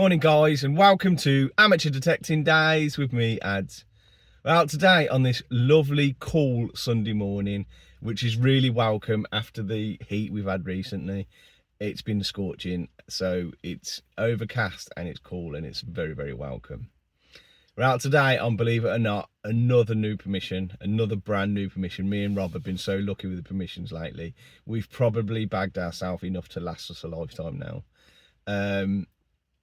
Morning guys, and welcome to Amateur Detecting Days with me, Ads. Well, today on this lovely cool Sunday morning, which is really welcome after the heat we've had recently. It's been scorching, so it's overcast and it's cool and it's very, very welcome. We're out today on, believe it or not, another new permission, another brand new permission. Me and Rob have been so lucky with the permissions lately. We've probably bagged ourselves enough to last us a lifetime now.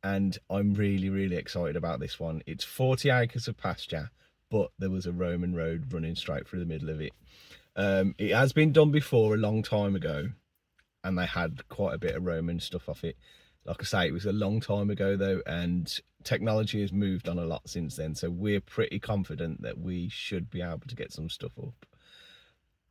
And I'm really excited about this one. It's 40 acres of pasture, but there was a Roman road running straight through the middle of it. It has been done before a long time ago, and they had quite a bit of Roman stuff off it. Like I say, it was a long time ago though, and technology has moved on a lot since then, so we're pretty confident that we should be able to get some stuff up.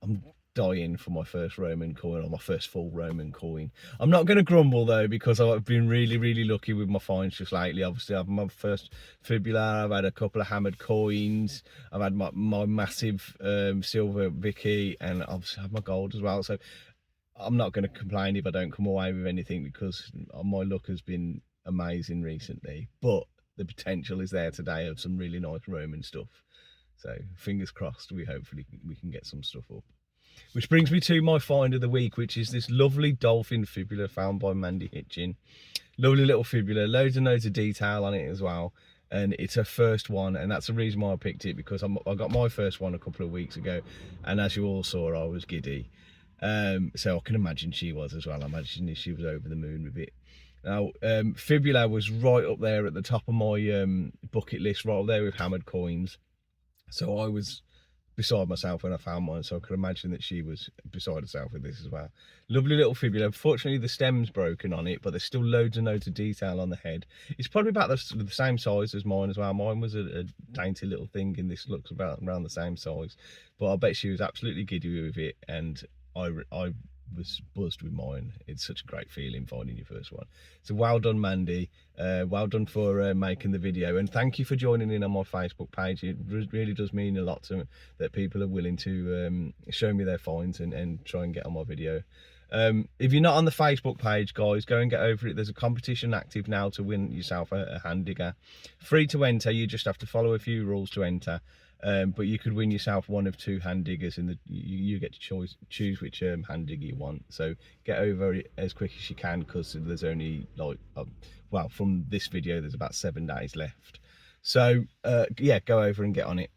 I'm dying for my first Roman coin, or my first full Roman coin. I'm not going to grumble though, because I've been really lucky with my finds just lately. Obviously I've had my first fibula, I've had a couple of hammered coins, I've had my massive silver Vicky, and obviously had my gold as well. So I'm not going to complain if I don't come away with anything, because my luck has been amazing recently. But the potential is there today of some really nice Roman stuff. So fingers crossed, hopefully we can get some stuff up. Which brings me to my find of the week, which is this lovely dolphin fibula found by Mandy Hitchin. Lovely little fibula, loads of detail on it as well. And it's her first one, and that's the reason why I picked it, because I got my first one a couple of weeks ago, and as you all saw, I was giddy. So I can imagine she was as well. I imagine she was over the moon with it. Now, fibula was right up there at the top of my bucket list, right up there with hammered coins. So I was beside myself when I found mine, so I could imagine that she was beside herself with this as well. Lovely little fibula. Unfortunately, the stem's broken on it, but there's still loads of detail on the head. It's probably about the same size as mine as well. Mine was a dainty little thing, and this looks about around the same size. But I bet she was absolutely giddy with it, and I was buzzed with mine. It's such a great feeling finding your first one. So well done, Mandy. Well done for making the video, and thank you for joining in on my Facebook page. It really does mean a lot to me that people are willing to show me their finds and try and get on my video. If you're not on the Facebook page, guys, go and get over it. There's a competition active now to win yourself a hand digger. Free to enter, you just have to follow a few rules to enter. But you could win yourself one of 2 hand diggers, and you get to choose which hand digger you want. So get over it as quick as you can, because there's only like well, from this video there's about 7 days left. So yeah, go over and get on it.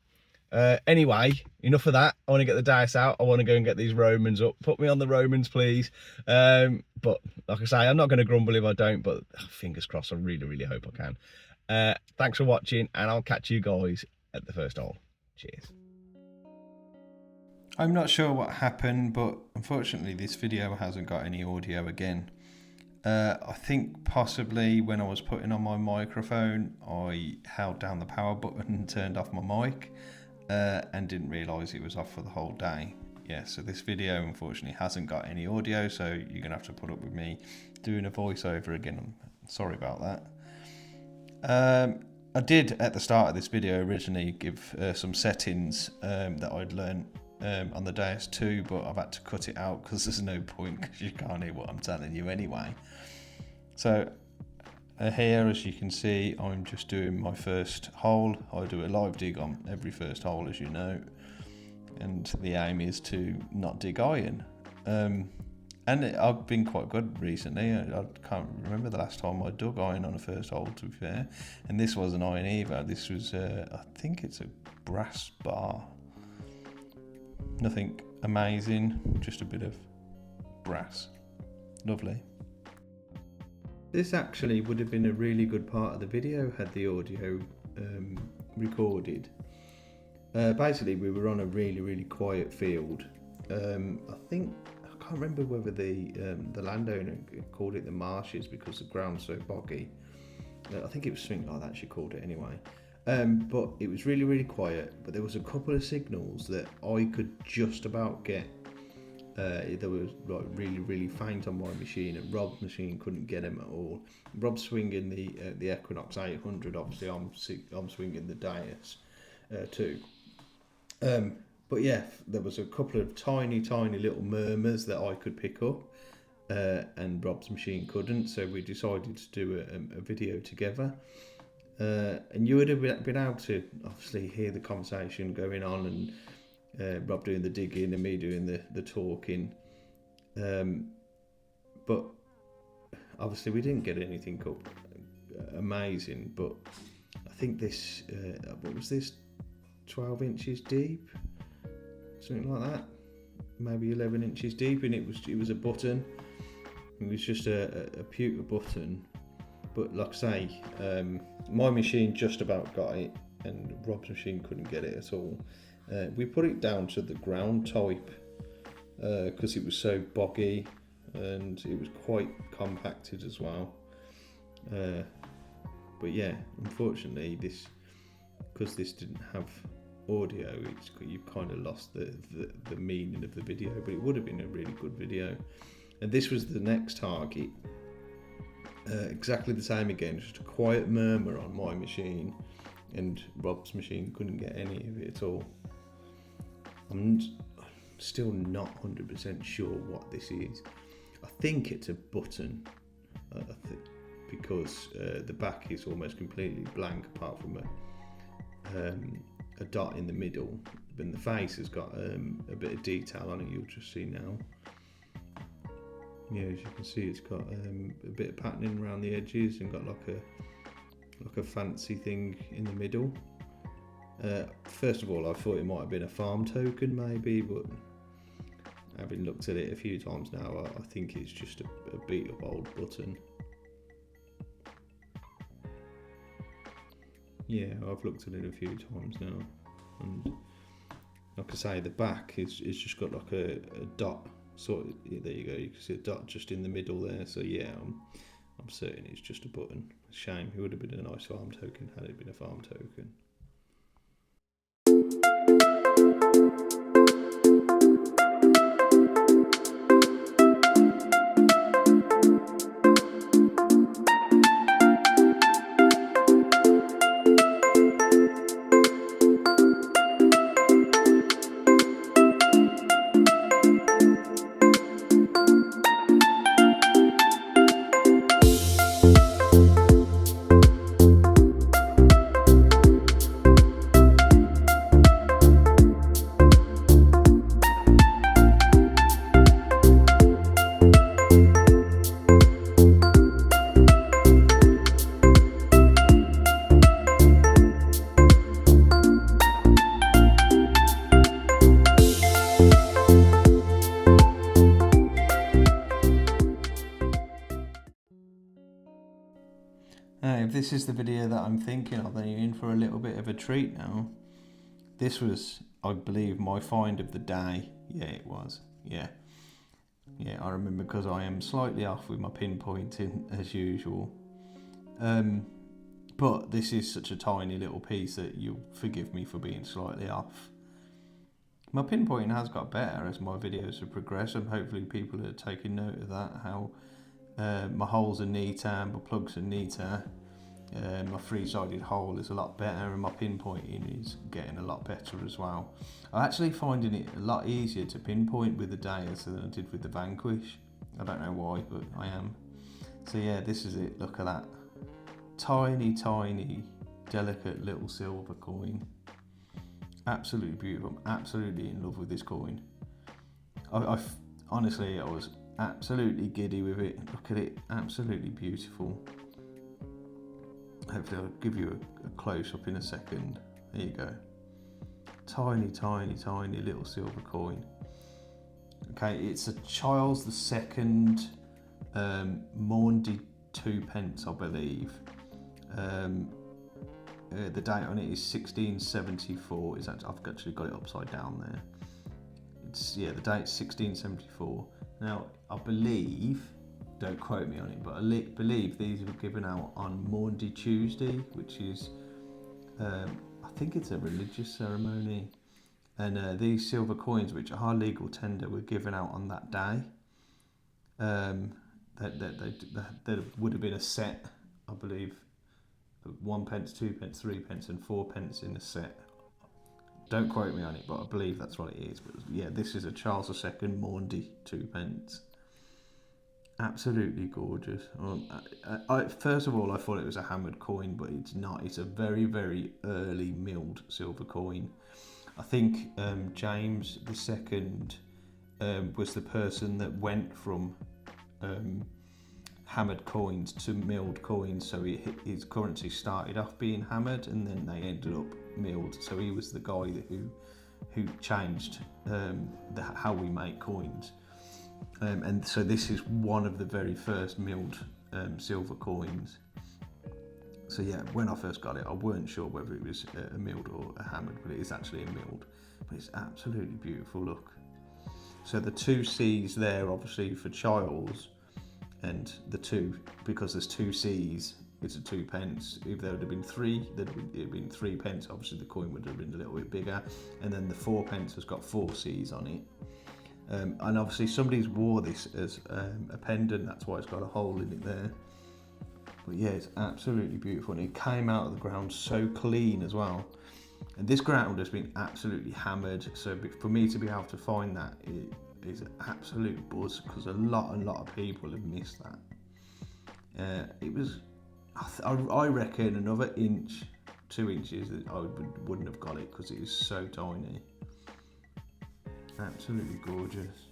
Anyway, enough of that. I want to get the dice out. I want to go and get these Romans up. Put me on the Romans, please. But like I say, I'm not going to grumble if I don't, but fingers crossed, I really hope I can. Thanks for watching, and I'll catch you guys at the first hole. Cheers. I'm not sure what happened, but unfortunately this video hasn't got any audio again. I think possibly when I was putting on my microphone, I held down the power button and turned off my mic, and didn't realise it was off for the whole day. Yeah, so this video unfortunately hasn't got any audio, so you're gonna have to put up with me doing a voiceover again. I'm sorry about that. I did at the start of this video originally give some settings that I'd learned on the Deus too, but I've had to cut it out because there's no point, because you can't hear what I'm telling you anyway. So here, as you can see, I'm just doing my first hole. I do a live dig on every first hole, as you know, and the aim is to not dig iron. And I've been quite good recently. I can't remember the last time I dug iron on a first hole, to be fair. And this wasn't iron either. This was, I think it's a brass bar. Nothing amazing, just a bit of brass. Lovely. This actually would have been a really good part of the video had the audio recorded. Basically, we were on a really quiet field. I can't remember whether the landowner called it the marshes because the ground's so boggy. I think it was something like that she called it anyway. But it was really quiet, but there was a couple of signals that I could just about get. They were like really faint on my machine, and Rob's machine couldn't get them at all. Rob's swinging the Equinox 800, obviously I'm swinging the Deus too. But yeah, there was a couple of tiny little murmurs that I could pick up. and Rob's machine couldn't, so we decided to do a video together. And you would have been able to obviously hear the conversation going on, and Rob doing the digging and me doing the talking. But obviously we didn't get anything up amazing, but I think this, what was this, 12 inches deep? Something like that. Maybe 11 inches deep, and it was a button. It was just a pewter button. But like I say, my machine just about got it, and Rob's machine couldn't get it at all. We put it down to the ground type because it was so boggy and it was quite compacted as well. But yeah, unfortunately, because this didn't have audio, you've kind of lost the meaning of the video. But it would have been a really good video. And this was the next target. Exactly the same again, just a quiet murmur on my machine, and Rob's machine couldn't get any of it at all. I'm still not 100% sure what this is. I think it's a button, because the back is almost completely blank apart from a dot in the middle, and the face has got a bit of detail on it. You'll just see now. Yeah, as you can see, it's got a bit of patterning around the edges and got like a fancy thing in the middle. First of all, I thought it might have been a farm token maybe, but having looked at it a few times now, I think it's just a beat up old button. Yeah, I've looked at it a few times now, and like I say, the back is just got like a dot. So yeah, there you go, you can see a dot just in the middle there. So yeah, I'm certain it's just a button. Shame, it would have been a nice farm token had it been a farm token. If this is the video that I'm thinking of, then you're in for a little bit of a treat now. This was, I believe, my find of the day. Yeah, it was. Yeah, I remember, because I am slightly off with my pinpointing as usual. But this is such a tiny little piece that you'll forgive me for being slightly off. My pinpointing has got better as my videos have progressed, and hopefully people are taking note of that, how my holes are neater, my plugs are neater, my three-sided hole is a lot better, and my pinpointing is getting a lot better as well. I'm actually finding it a lot easier to pinpoint with the Deus than I did with the Vanquish. I don't know why, but I am. So yeah, this is it, look at that. Tiny, delicate little silver coin. Absolutely beautiful. I'm absolutely in love with this coin. Honestly, I was absolutely giddy with it. Look at it, absolutely beautiful. Hopefully I'll give you a close-up in a second. There you go. Tiny little silver coin. Okay, it's a Charles II Maundy 2p, I believe. The date on it is 1674. I've actually got it upside down there. The date's 1674. Now, I believe, don't quote me on it, but I believe these were given out on Maundy Tuesday, which is, I think it's a religious ceremony. And these silver coins, which are legal tender, were given out on that day. There would have been a set, I believe, 1p, 2p, 3p, and 4p in a set. Don't quote me on it, but I believe that's what it is. But yeah, this is a Charles II Maundy 2p. absolutely gorgeous. First of all, I thought it was a hammered coin, but it's not. It's a very, very early milled silver coin. I think James II was the person that went from hammered coins to milled coins. So his currency started off being hammered, and then they ended up milled. So he was the guy who changed how we make coins. And so this is one of the very first milled silver coins. So yeah, when I first got it, I weren't sure whether it was a milled or a hammered, but it is actually a milled. But it's absolutely beautiful, look. So the two C's there, obviously for Charles, and the two, because there's two C's, it's a 2 pence. If there would have been three, it'd have been 3 pence. Obviously the coin would have been a little bit bigger. And then the 4 pence has got 4 C's on it. And obviously somebody's wore this as a pendant, that's why it's got a hole in it there. But yeah, it's absolutely beautiful, and it came out of the ground so clean as well. And this ground has been absolutely hammered, so for me to be able to find that, it is an absolute buzz, because a lot of people have missed that. It was, I reckon, another inch, 2 inches, that I wouldn't have got it, because it is so tiny. Absolutely gorgeous.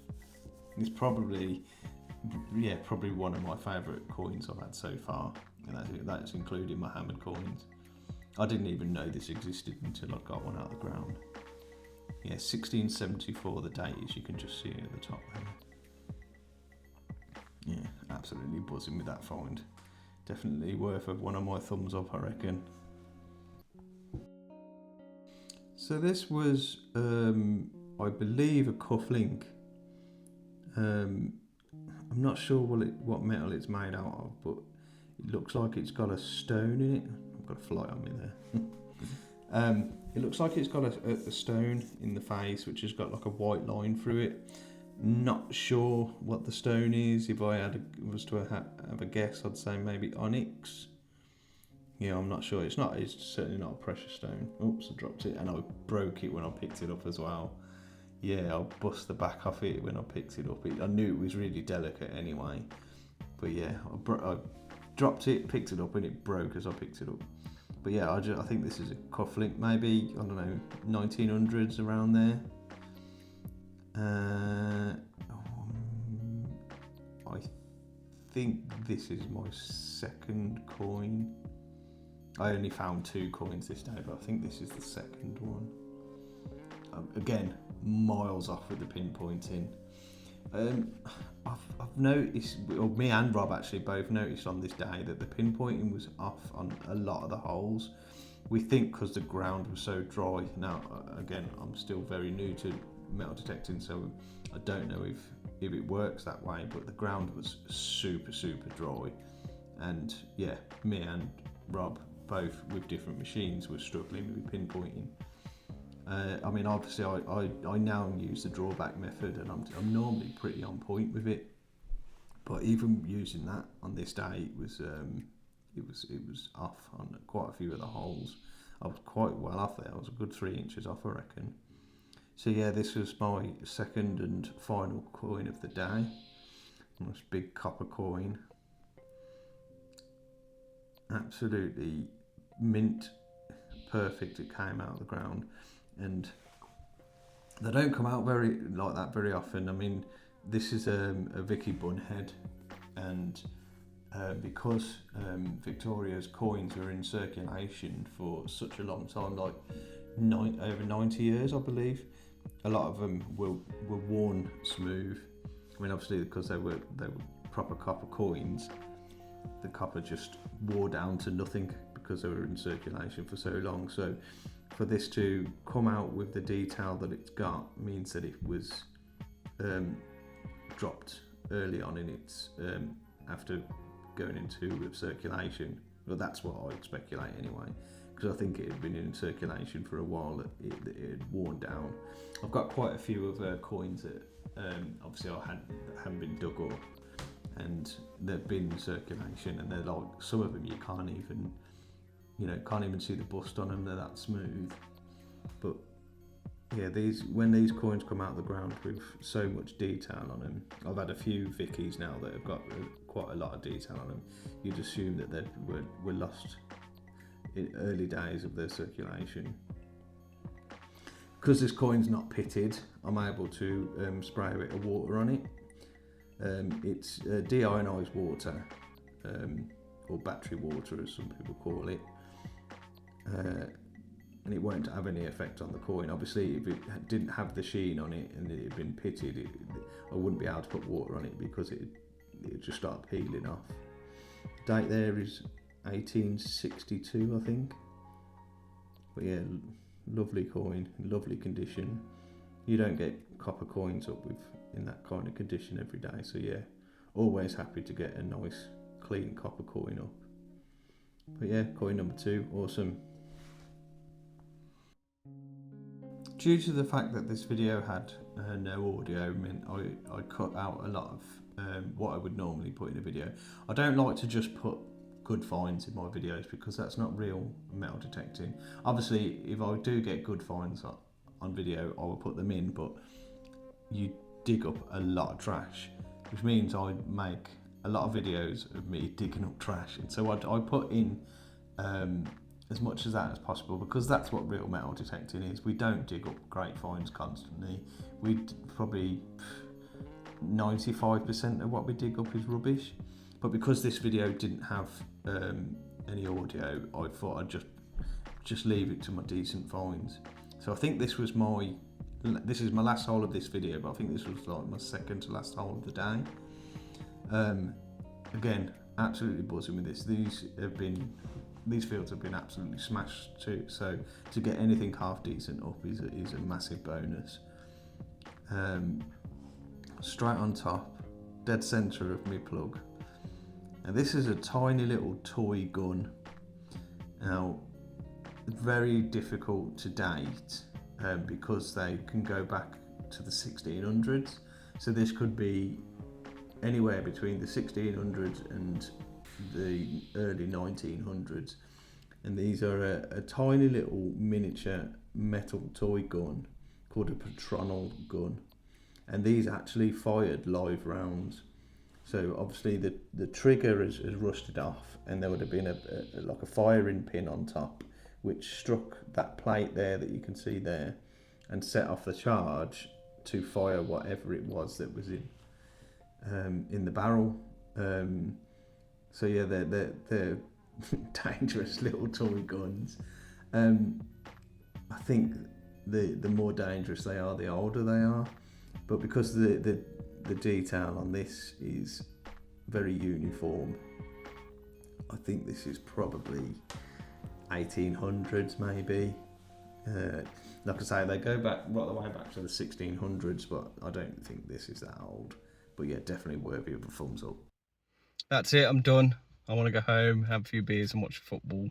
It's probably one of my favourite coins I've had so far, and that's including my hammered coins. I didn't even know this existed until I got one out of the ground. Yeah, 1674 the date is, you can just see it at the top there. Yeah, absolutely buzzing with that find. Definitely worth one of my thumbs up, I reckon. So this was, I believe, a cufflink. I'm not sure what metal it's made out of, but it looks like it's got a stone in it. I've got a fly on me there. It looks like it's got a stone in the face, which has got like a white line through it. Not sure what the stone is. If I was to have a guess, I'd say maybe onyx. Yeah, I'm not sure. It's certainly not a precious stone. Oops, I dropped it, and I broke it when I picked it up as well. Yeah, I bust the back off it when I picked it up. I knew it was really delicate anyway. But yeah, I dropped it, picked it up, and it broke as I picked it up. But yeah, I think this is a cufflink, maybe, I don't know, 1900s, around there. I think this is my second coin. I only found 2 coins this day, but I think this is the second one. Again, miles off with the pinpointing. I've noticed, or me and Rob actually both noticed on this day, that the pinpointing was off on a lot of the holes. We think because the ground was so dry. Now, again, I'm still very new to metal detecting, so I don't know if it works that way, but the ground was super dry. And yeah, me and Rob, both with different machines, were struggling with pinpointing. I mean, obviously, I now use the drawback method, and I'm normally pretty on point with it. But even using that on this day, it was off on quite a few of the holes. I was quite well off there. I was a good 3 inches off, I reckon. So yeah, this was my second and final coin of the day. This big copper coin. Absolutely mint perfect. It came out of the ground. And they don't come out like that very often. I mean, this is a Vicky Bun head, and because Victoria's coins were in circulation for such a long time, like over 90 years, I believe, a lot of them were worn smooth. I mean, obviously, because they were proper copper coins, the copper just wore down to nothing because they were in circulation for so long. So for this to come out with the detail that it's got means that it was dropped early on in its after going into circulation. Well, that's what I speculate anyway, because I think it had been in circulation for a while, that it had worn down. I've got quite a few of coins that obviously haven't been dug up, and they've been in circulation, and they're like, some of them you can't even see the bust on them, they're that smooth. But yeah, when these coins come out of the ground with so much detail on them, I've had a few Vickies now that have got quite a lot of detail on them. You'd assume that they were lost in early days of their circulation. Because this coin's not pitted, I'm able to spray a bit of water on it. It's deionised water, or battery water as some people call it, and it won't have any effect on the coin. Obviously, if it didn't have the sheen on it and it had been pitted, I wouldn't be able to put water on it because it would just start peeling off. Date there is 1862, I think. But yeah, lovely coin, lovely condition. You don't get copper coins up in that kind of condition every day, so yeah, always happy to get a nice clean copper coin up. But yeah, coin number 2, awesome. Due to the fact that this video had no audio, I mean, I cut out a lot of what I would normally put in a video. I don't like to just put good finds in my videos because that's not real metal detecting. Obviously, if I do get good finds on video, I will put them in, but you dig up a lot of trash, which means I make a lot of videos of me digging up trash, and so I put in as much as that as possible, because that's what real metal detecting is. We don't dig up great finds constantly. We probably 95% of what we dig up is rubbish, but because this video didn't have any audio, I thought I'd just leave it to my decent finds. So I think this is my last hole of this video, but I think this was like my second to last hole of the day. Again, absolutely buzzing with this. These fields have been absolutely smashed too, so to get anything half decent up is a massive bonus. Straight on top, dead centre of my plug. Now this is a tiny little toy gun. Now, very difficult to date because they can go back to the 1600s. So this could be anywhere between the 1600s and the early 1900s. And these are a tiny little miniature metal toy gun called a patronal gun. And these actually fired live rounds. So obviously the trigger has rusted off, and there would have been like a firing pin on top, which struck that plate there that you can see there, and set off the charge to fire whatever it was that was in the barrel. So yeah, they're dangerous little toy guns. I think the more dangerous they are, the older they are. But because the detail on this is very uniform, I think this is probably 1800s maybe. Like I say, they go back right the way back to the 1600s, but I don't think this is that old. But yeah, definitely worthy of a thumbs up. That's it, I'm done. I want to go home, have a few beers and watch football.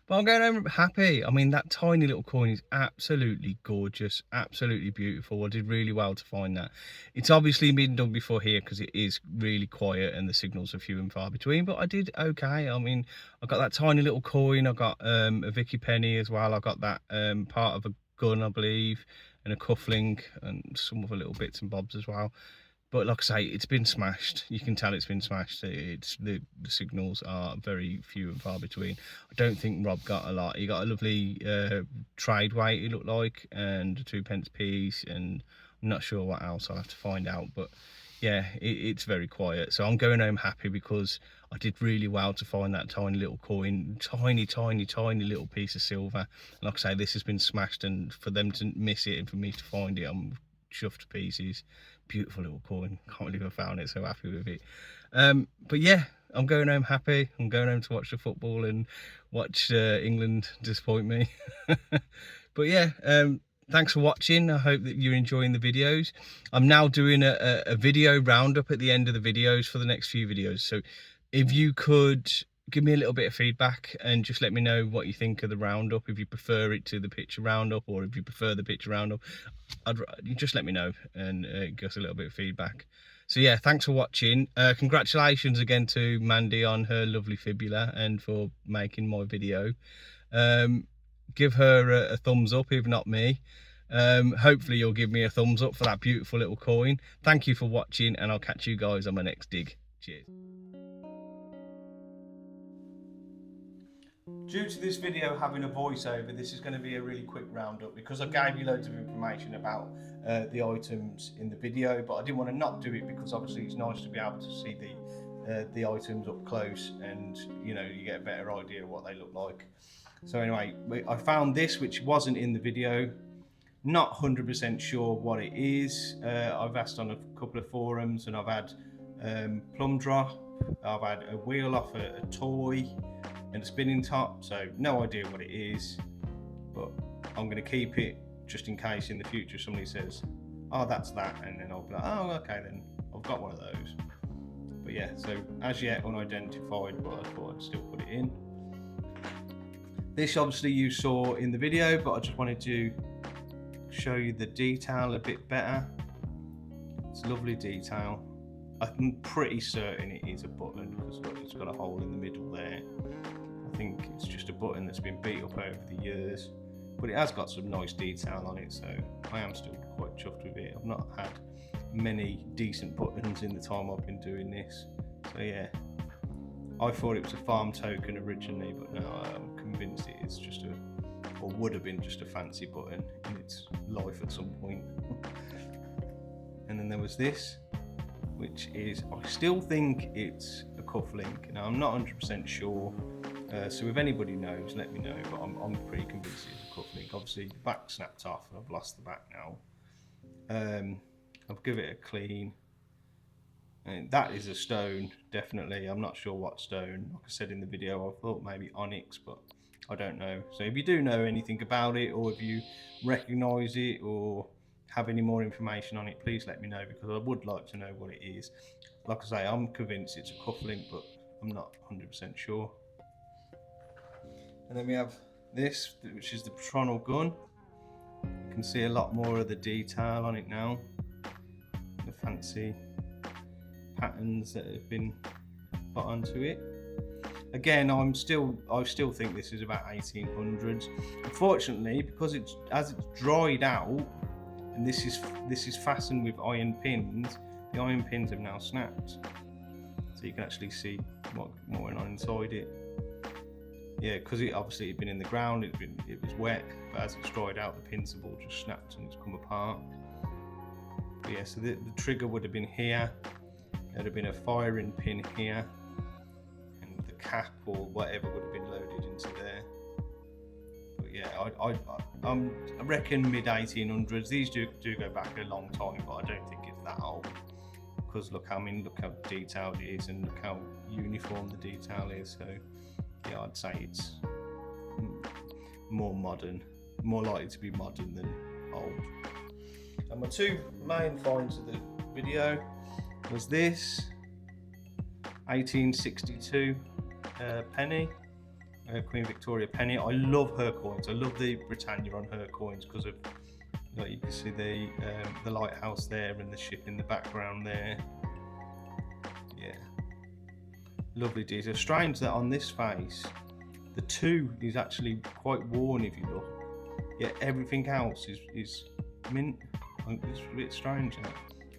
But I'm going home happy. I mean, that tiny little coin is absolutely gorgeous, absolutely beautiful. I did really well to find that. It's obviously been done before here because it is really quiet and the signals are few and far between, but I did okay. I mean, I got that tiny little coin. I got a Vicky penny as well. I got that part of a gun, I believe, and a cuffling and some other little bits and bobs as well. But like I say, it's been smashed. You can tell it's been smashed. It's the signals are very few and far between. I don't think Rob got a lot. He got a lovely trade weight, it looked like, and a 2p piece, and I'm not sure what else. I'll have to find out. But yeah, it's very quiet. So I'm going home happy because I did really well to find that tiny little coin, tiny little piece of silver. And like I say, this has been smashed, and for them to miss it and for me to find it, I'm chuffed to pieces. Beautiful little coin, can't believe I found it, so happy with it. But yeah, I'm going home happy. I'm going home to watch the football and watch England disappoint me. But yeah, thanks for watching. I hope that you're enjoying the videos. I'm now doing a video roundup at the end of the videos for the next few videos, so if you could give me a little bit of feedback and just let me know what you think of the roundup, if you prefer it to the picture roundup or if you prefer the picture roundup, you just let me know and give us a little bit of feedback. So yeah, thanks for watching. Congratulations again to Mandy on her lovely fibula and for making my video. Give her a thumbs up, if not me. Hopefully you'll give me a thumbs up for that beautiful little coin. Thank you for watching, and I'll catch you guys on my next dig. Cheers. Due to this video having a voiceover, this is going to be a really quick roundup because I gave you loads of information about the items in the video, but I didn't want to not do it because obviously it's nice to be able to see the items up close, and you know, you get a better idea of what they look like. So anyway, I found this which wasn't in the video. Not 100% sure what it is. I've asked on a couple of forums, and I've had plum drop, I've had a wheel off a toy and a spinning top, so no idea what it is, but I'm going to keep it just in case in the future somebody says, oh, that's that, and then I'll be like, oh, okay, then I've got one of those. But yeah, so as yet unidentified, but I thought I'd still put it in. This obviously you saw in the video, but I just wanted to show you the detail a bit better. It's lovely detail. I'm pretty certain it is a button because look, it's got a hole in the middle there. I think it's just a button that's been beat up over the years, but it has got some nice detail on it, so I am still quite chuffed with it. I've not had many decent buttons in the time I've been doing this, so yeah. I thought it was a farm token originally, but now I'm convinced it is just or would have been just a fancy button in its life at some point. And then there was this, which is, I still think it's a cufflink. Now I'm not 100% sure, so if anybody knows, let me know, but I'm pretty convinced it's a cufflink. Obviously the back snapped off and I've lost the back now. I'll give it a clean. And that is a stone, definitely. I'm not sure what stone. Like I said in the video, I thought maybe onyx, but I don't know. So if you do know anything about it, or if you recognise it or have any more information on it, please let me know, because I would like to know what it is. Like I say, I'm convinced it's a cufflink, but I'm not 100% sure. And then we have this, which is the Patronal gun. You can see a lot more of the detail on it now. The fancy patterns that have been put onto it. Again, I still think this is about 1800s. Unfortunately, because as it's dried out, and this is fastened with iron pins, the iron pins have now snapped. So you can actually see what went on inside it. Yeah, because it obviously had been in the ground, it was wet, but as it's dried out, the pins have all just snapped and it's come apart. But yeah, so the trigger would have been here. There'd have been a firing pin here, and the cap or whatever would have been loaded into there. But yeah, I reckon mid 1800s. These do go back a long time, but I don't think it's that old. Because look how detailed it is, and look how uniform the detail is. So yeah, I'd say it's more modern, more likely to be modern than old. And my two main finds of the video was this 1862 penny, Queen Victoria penny. I love her coins. I love the Britannia on her coins because of, like, you can see the lighthouse there and the ship in the background there. Yeah, lovely detail. Strange that on this face the 2 is actually quite worn if you look. Yeah, everything else is mint. It's a bit strange now.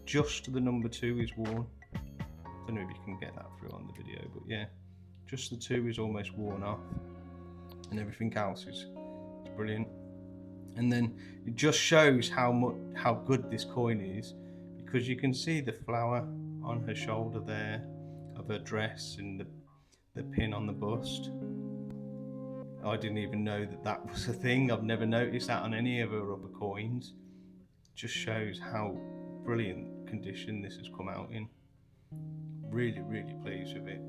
Just the number 2 is worn. I don't know if you can get that through on the video, but yeah, just the 2 is almost worn off, and everything else is brilliant. And then it just shows how good this coin is, because you can see the flower on her shoulder there of her dress and the pin on the bust. I didn't even know that was a thing. I've never noticed that on any of her other coins. Just shows how brilliant condition this has come out in. Really, really pleased with it.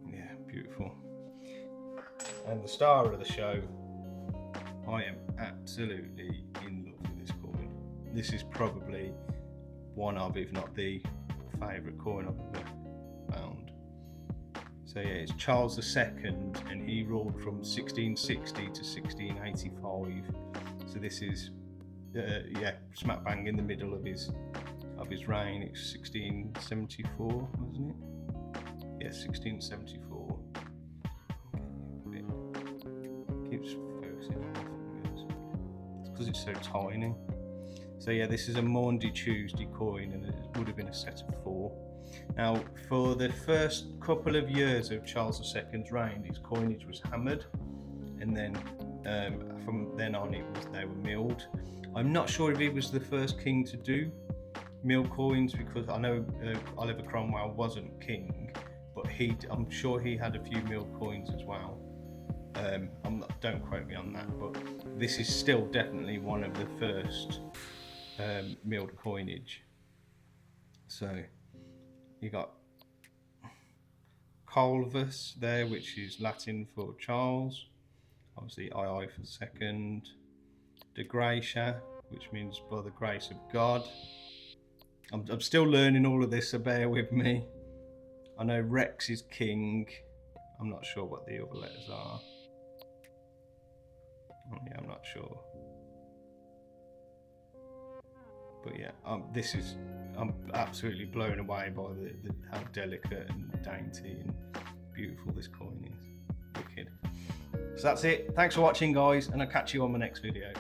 Yeah, beautiful. And the star of the show, I am absolutely in love with this coin. This is probably one of, if not the favourite coin I've ever found. So yeah, it's Charles II, and he ruled from 1660 to 1685. So this is yeah, smack bang in the middle of his reign. It's 1674, wasn't it? Yeah, 1674. Keeps focusing on because it's so tiny. So yeah, this is a Maundy Tuesday coin, and it would have been a set of 4. Now, for the first couple of years of Charles II's reign, his coinage was hammered, and then from then on they were milled. I'm not sure if he was the first king to do mill coins, because I know Oliver Cromwell wasn't king, but I'm sure he had a few mill coins as well. Don't quote me on that, but this is still definitely one of the first milled coinage. So you got Colvus there, which is Latin for Charles, obviously II for second. De Gratia, which means by the grace of God. I'm still learning all of this, so bear with me. I know Rex is king. I'm not sure what the other letters are. Yeah, I'm not sure. But yeah, I'm absolutely blown away by how delicate and dainty and beautiful this coin is. Wicked. So that's it. Thanks for watching, guys, and I'll catch you on my next video.